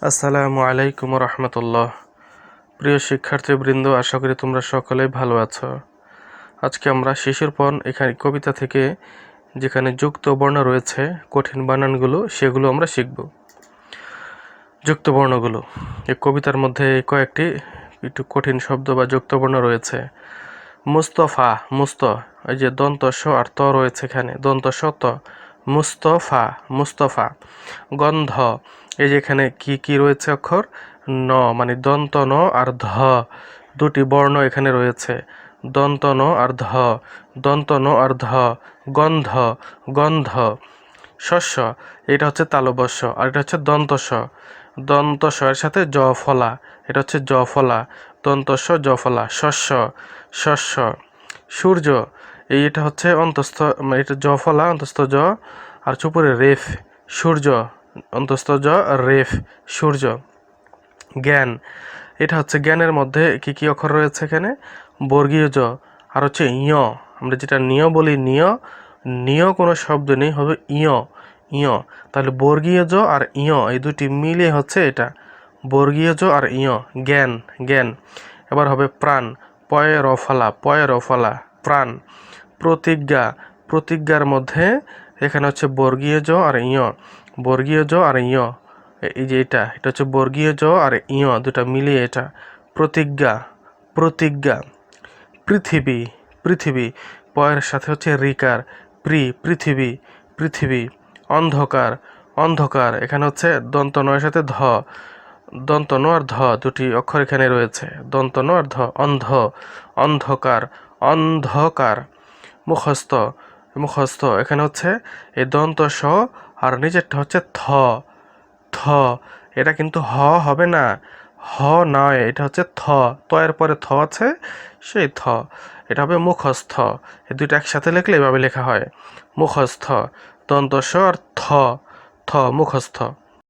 আসসালামু আলাইকুম রহমতুল্লাহ। প্রিয় শিক্ষার্থীবৃন্দ, আশা করি তোমরা সকলেই ভালো আছো। আজকে আমরা শিশুর পণ এখানে কবিতা থেকে যেখানে যুক্ত বর্ণ রয়েছে, কঠিন বানানগুলো, সেগুলো আমরা শিখব। যুক্ত বর্ণগুলো এই কবিতার মধ্যে কয়েকটি একটু কঠিন শব্দ বা যুক্ত বর্ণ রয়েছে। মুস্তফা, এই যে দন্ত স আর ত রয়েছে এখানে, দন্ত স ত, মুস্তফা মুস্তফা। গন্ধ, এই যে এখানে কি রয়েছে অক্ষর, ন, মানে দন্ত ন আর ধ, দুটি বর্ণ এখানে রয়েছে, দন্ত ন আর ধ, দন্ত ন আর ধ। গন্ধ, গন্ধ। শস্য, এটা হচ্ছে তালব্য শ আর এটা হচ্ছে দন্ত স, দন্ত স এর সাথে জ ফলা, এটা হচ্ছে জ ফলা, দন্ত স জ ফলা। শস্য, শস্য। সূর্য, এটা হচ্ছে অন্তস্থ, এটা জ ফলা অন্তস্থ জ আর চুপুরে রেফ, সূর্য, অন্তস্থ জ রেফ, সূর্য। জ্ঞান, এটা হচ্ছে জ্ঞানের মধ্যে কি অক্ষর রয়েছে এখানে, বর্গীয় জ আর হচ্ছে ইয়, আমরা যেটা নিয় বলি, নিয় কোনো শব্দ নেই, হবে ইয়, ইয়। তাহলে বর্গীয় জ আর ইয় এই দুটি মিলে হচ্ছে এটা, বর্গীয় জ আর ইয়, জ্ঞান, জ্ঞান। এবার হবে প্রাণ, পয়ে র ফলা, প্রাণ। প্রতিজ্ঞা, প্রতিজ্ঞার মধ্যে এখানে হচ্ছে বর্গীয় জ আর ইয়, বর্গীয় জ আর ইয়, এই যে এটা হচ্ছে বর্গীয় জ আর ইয় দুটা মিলিয়ে এটা, প্রতিজ্ঞা, প্রতিজ্ঞা। পৃথিবী, পৃথিবী, পয়ের সাথে হচ্ছে রিকার, পৃথিবী, পৃথিবী। অন্ধকার, অন্ধকার, এখানে হচ্ছে দন্ত নয়ের সাথে ধ, দন্ত ন আর ধ দুটি অক্ষর এখানে রয়েছে, দন্ত ন আর ধ, অন্ধ, অন্ধকার, অন্ধকার। মুখস্থ, মুখস্থ, এখানে হচ্ছে এই দন্ত স আর নিচেরটা হচ্ছে থ, থ, এটা কিন্তু হ হবে না, হ নয়, এটা হচ্ছে থ, তয়ের পরে থ আছে, সেই থ, এটা হবে মুখস্থ। এই দুইটা একসাথে লিখলে এভাবে লেখা হয়, মুখস্থ, দন্ত স আর থ, থ, মুখস্থ।